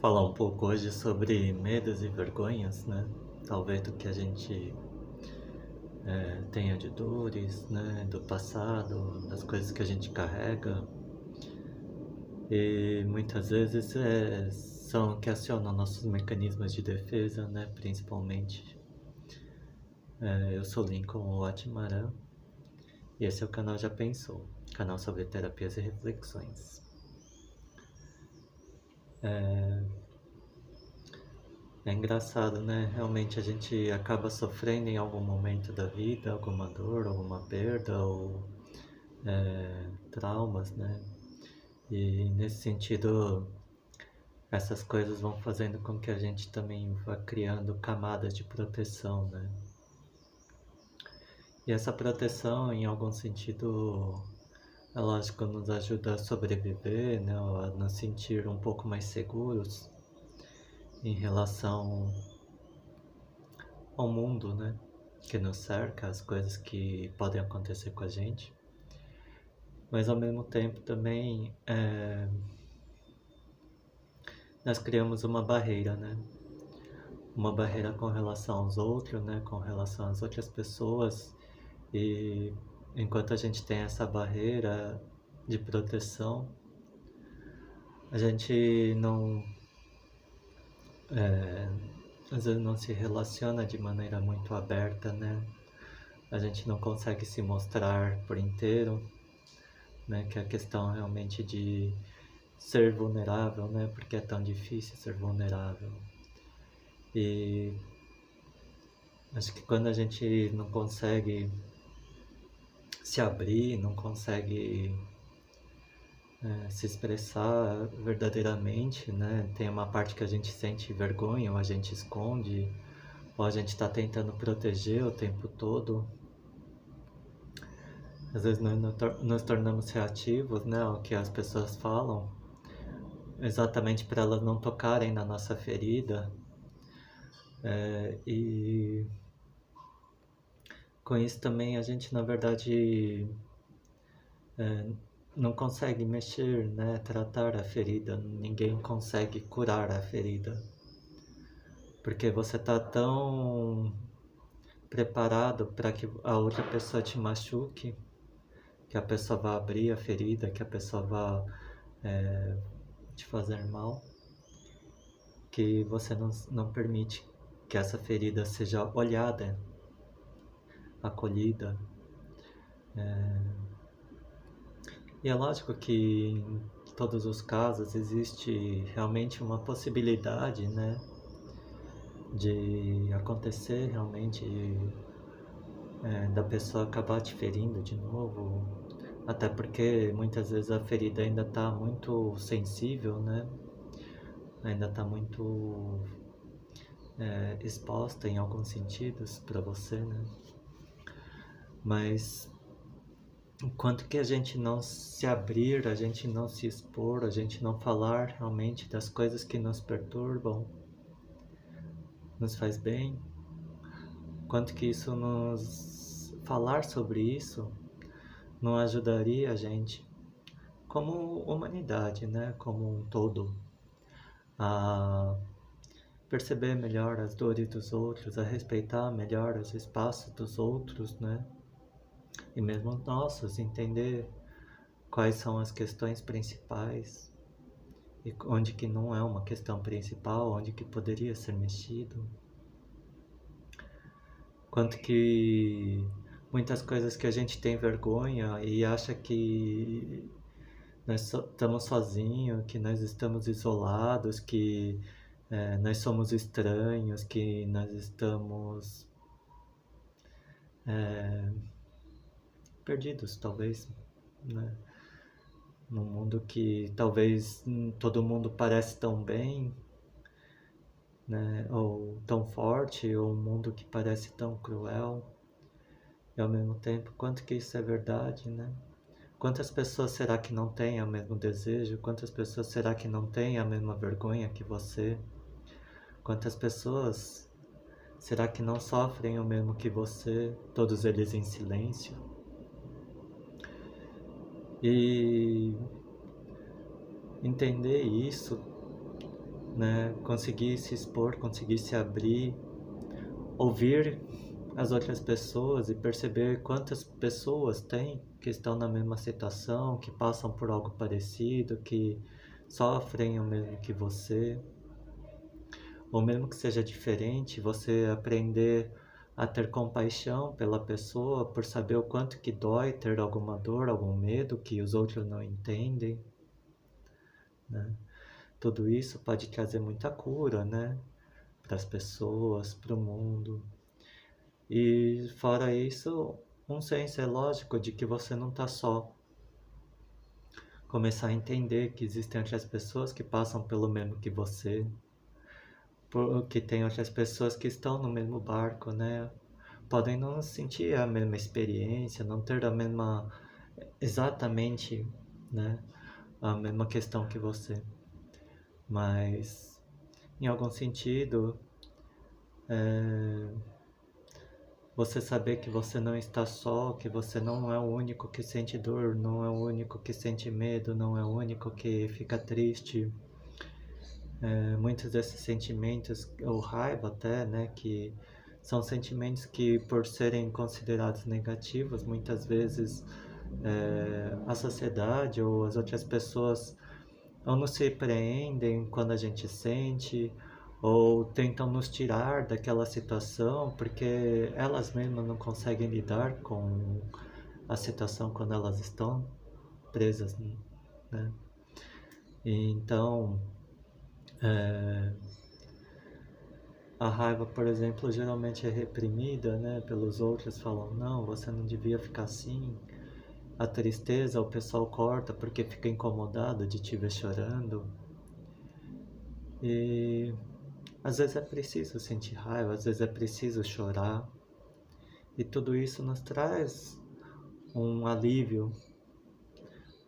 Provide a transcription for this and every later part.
falar um pouco hoje sobre medos e vergonhas, né? Talvez do que a gente tenha de dores, né? Do passado, das coisas que a gente carrega. E muitas vezes são que acionam nossos mecanismos de defesa, né? Principalmente. Eu sou Lincoln Watmaran e esse é o canal Já Pensou, canal sobre terapias e reflexões. É engraçado, né? Realmente a gente acaba sofrendo em algum momento da vida, alguma dor, alguma perda ou traumas, né? E nesse sentido, essas coisas vão fazendo com que a gente também vá criando camadas de proteção, né? E essa proteção, em algum sentido, é lógico, nos ajuda a sobreviver, né? Ou a nos sentir um pouco mais seguros em relação ao mundo, né? Que nos cerca, as coisas que podem acontecer com a gente. Mas ao mesmo tempo também nós criamos uma barreira, né? Uma barreira com relação aos outros, né? Com relação às outras pessoas. E enquanto a gente tem essa barreira de proteção, a gente não às vezes não se relaciona de maneira muito aberta, né? A gente não consegue se mostrar por inteiro, né? Que é a questão realmente de ser vulnerável, né? Porque é tão difícil ser vulnerável. E acho que quando a gente não consegue se abrir, não consegue se expressar verdadeiramente, né? Tem uma parte que a gente sente vergonha, ou a gente esconde, ou a gente está tentando proteger o tempo todo. Às vezes nós nos tornamos reativos, né? Ao que as pessoas falam, exatamente para elas não tocarem na nossa ferida. E com isso também a gente, na verdade, não consegue mexer, né? Tratar a ferida. Ninguém consegue curar a ferida. Porque você tá tão preparado para que a outra pessoa te machuque, que a pessoa vá abrir a ferida, que a pessoa vá te fazer mal, que você não permite que essa ferida seja olhada, acolhida. E é lógico que em todos os casos existe realmente uma possibilidade, né, de acontecer realmente da pessoa acabar te ferindo de novo, até porque muitas vezes a ferida ainda está muito sensível, né, ainda está muito exposta em alguns sentidos para você, né, mas enquanto que a gente não se abrir, a gente não se expor, a gente não falar realmente das coisas que nos perturbam, nos faz bem, quanto que isso nos... falar sobre isso não ajudaria a gente, como humanidade, né? Como um todo, a perceber melhor as dores dos outros, a respeitar melhor os espaços dos outros, né? E mesmo os nossos, entender quais são as questões principais e onde que não é uma questão principal, onde que poderia ser mexido. Quanto que muitas coisas que a gente tem vergonha e acha que nós estamos sozinhos, que nós estamos isolados, que nós somos estranhos, que nós estamos perdidos, talvez, né? Num mundo que talvez todo mundo parece tão bem, né? Ou tão forte, ou um mundo que parece tão cruel. E ao mesmo tempo, quanto que isso é verdade, né? Quantas pessoas será que não têm o mesmo desejo? Quantas pessoas será que não têm a mesma vergonha que você? Quantas pessoas será que não sofrem o mesmo que você? Todos eles em silêncio. E entender isso né? Conseguir se expor, conseguir se abrir, ouvir as outras pessoas e perceber quantas pessoas tem que estão na mesma situação, que passam por algo parecido, que sofrem o mesmo que você, ou mesmo que seja diferente, você aprender a ter compaixão pela pessoa por saber o quanto que dói ter alguma dor, algum medo que os outros não entendem, né? Tudo isso pode trazer muita cura, né? Para as pessoas, para o mundo. E fora isso, um senso é lógico de que você não está só. Começar a entender que existem outras pessoas que passam pelo mesmo que você, que tem outras pessoas que estão no mesmo barco, né? Podem não sentir a mesma experiência, não ter a mesma, exatamente, né? A mesma questão que você, mas em algum sentido, é, você saber que você não está só, que você não é o único que sente dor, não é o único que sente medo, não é o único que fica triste. Muitos desses sentimentos, ou raiva até, né, que são sentimentos que, por serem considerados negativos, muitas vezes a sociedade ou as outras pessoas ou nos surpreendem quando a gente sente, ou tentam nos tirar daquela situação porque elas mesmas não conseguem lidar com a situação quando elas estão presas, né? E então, é, a raiva, por exemplo, geralmente é reprimida, né, pelos outros, falam, não, você não devia ficar assim. A tristeza, o pessoal corta porque fica incomodado de te ver chorando. E às vezes é preciso sentir raiva, às vezes é preciso chorar. E tudo isso nos traz um alívio.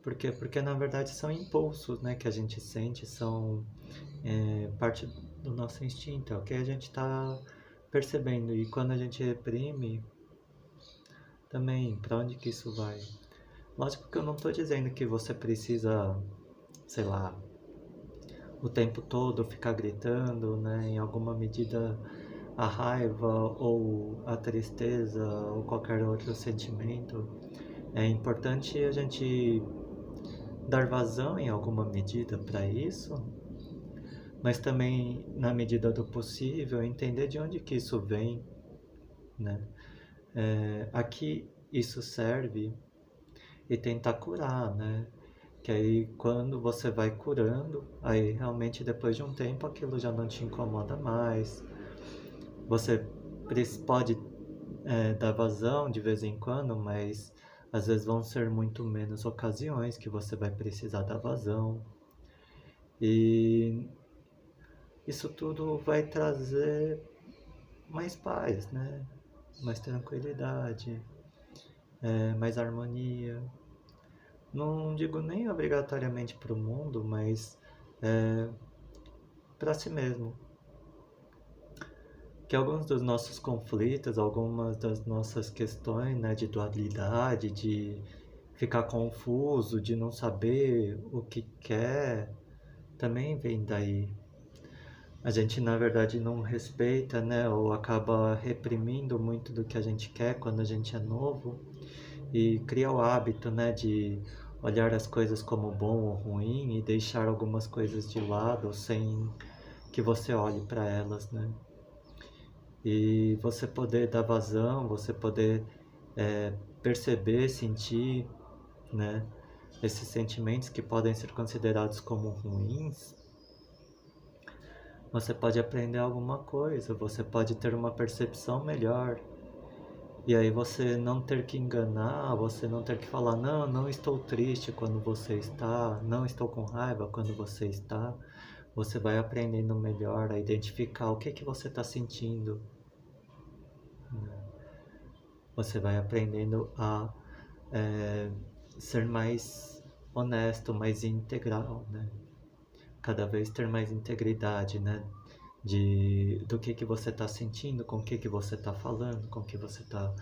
Por quê? Porque na verdade são impulsos, né, que a gente sente, são parte do nosso instinto, é o que a gente está percebendo. E quando a gente reprime, também, para onde que isso vai? Lógico que eu não estou dizendo que você precisa, sei lá, o tempo todo ficar gritando, né? Em alguma medida a raiva ou a tristeza ou qualquer outro sentimento. É importante a gente dar vazão em alguma medida para isso, mas também na medida do possível entender de onde que isso vem, né? Aqui isso serve e tentar curar, né? Que aí quando você vai curando, aí realmente depois de um tempo aquilo já não te incomoda mais. Você pode dar vazão de vez em quando, mas às vezes vão ser muito menos ocasiões que você vai precisar dar vazão. E isso tudo vai trazer mais paz, né? Mais tranquilidade, mais harmonia. Não digo nem obrigatoriamente para o mundo, mas para si mesmo. Que alguns dos nossos conflitos, algumas das nossas questões, né, de dualidade, de ficar confuso, de não saber o que quer, também vem daí. A gente, na verdade, não respeita, né, ou acaba reprimindo muito do que a gente quer quando a gente é novo e cria o hábito, né, de olhar as coisas como bom ou ruim e deixar algumas coisas de lado sem que você olhe para elas, né? E você poder dar vazão, você poder perceber, sentir, né, esses sentimentos que podem ser considerados como ruins, você pode aprender alguma coisa, você pode ter uma percepção melhor. E aí você não ter que enganar, você não ter que falar, não, não estou triste quando você está, não estou com raiva quando você está. Você vai aprendendo melhor a identificar o que você está sentindo. Você vai aprendendo a ser mais honesto, mais integral, né? Cada vez ter mais integridade, né? Do que você está sentindo, com o que você está falando, com o que você está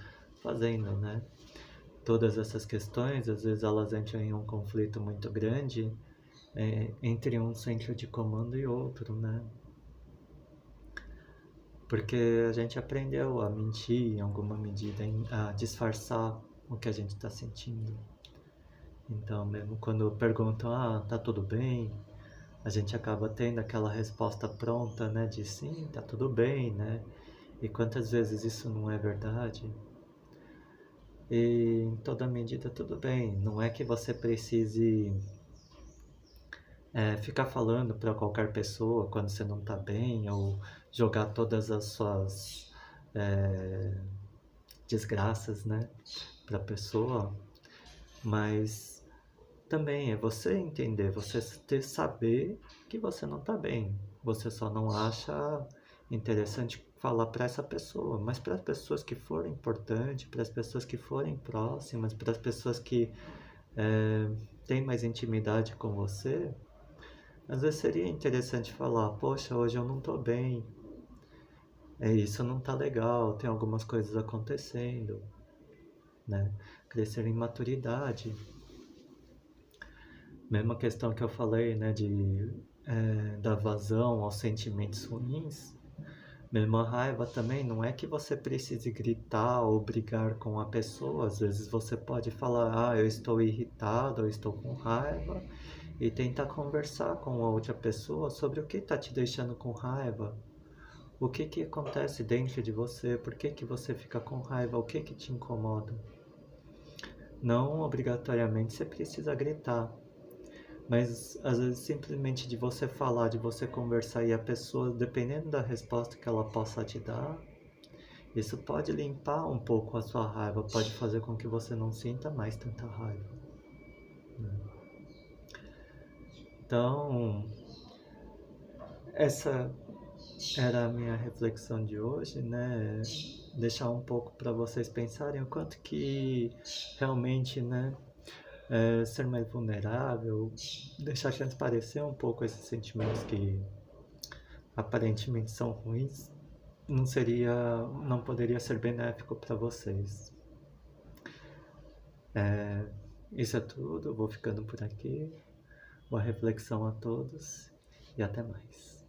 fazendo, né? Todas essas questões, às vezes elas entram em um conflito muito grande entre um centro de comando e outro, né? Porque a gente aprendeu a mentir em alguma medida, a disfarçar o que a gente está sentindo. Então, mesmo quando perguntam, tá tudo bem? A gente acaba tendo aquela resposta pronta, né? De sim, tá tudo bem, né? E quantas vezes isso não é verdade? E em toda medida, tudo bem. Não é que você precise ficar falando para qualquer pessoa quando você não tá bem, ou jogar todas as suas é, desgraças, né, para a pessoa, mas também é você entender, você saber que você não tá bem. Você só não acha interessante falar para essa pessoa, mas para as pessoas que forem importantes, para as pessoas que forem próximas, para as pessoas que têm mais intimidade com você, às vezes seria interessante falar: poxa, hoje eu não tô bem, isso não tá legal, tem algumas coisas acontecendo, né? Crescer em maturidade. Mesma questão que eu falei, né, da vazão aos sentimentos ruins. Mesmo a raiva também, não é que você precise gritar ou brigar com a pessoa. Às vezes você pode falar, eu estou irritado, eu estou com raiva, e tentar conversar com a outra pessoa sobre o que está te deixando com raiva. O que acontece dentro de você? Por que você fica com raiva? O que te incomoda? Não obrigatoriamente você precisa gritar, mas às vezes simplesmente de você falar, de você conversar e a pessoa, dependendo da resposta que ela possa te dar, isso pode limpar um pouco a sua raiva, pode fazer com que você não sinta mais tanta raiva, né? Então, essa era a minha reflexão de hoje, né? Deixar um pouco para vocês pensarem o quanto que realmente, né, ser mais vulnerável, deixar transparecer um pouco esses sentimentos que aparentemente são ruins, não poderia ser benéfico para vocês. Isso é tudo, vou ficando por aqui. Boa reflexão a todos e até mais.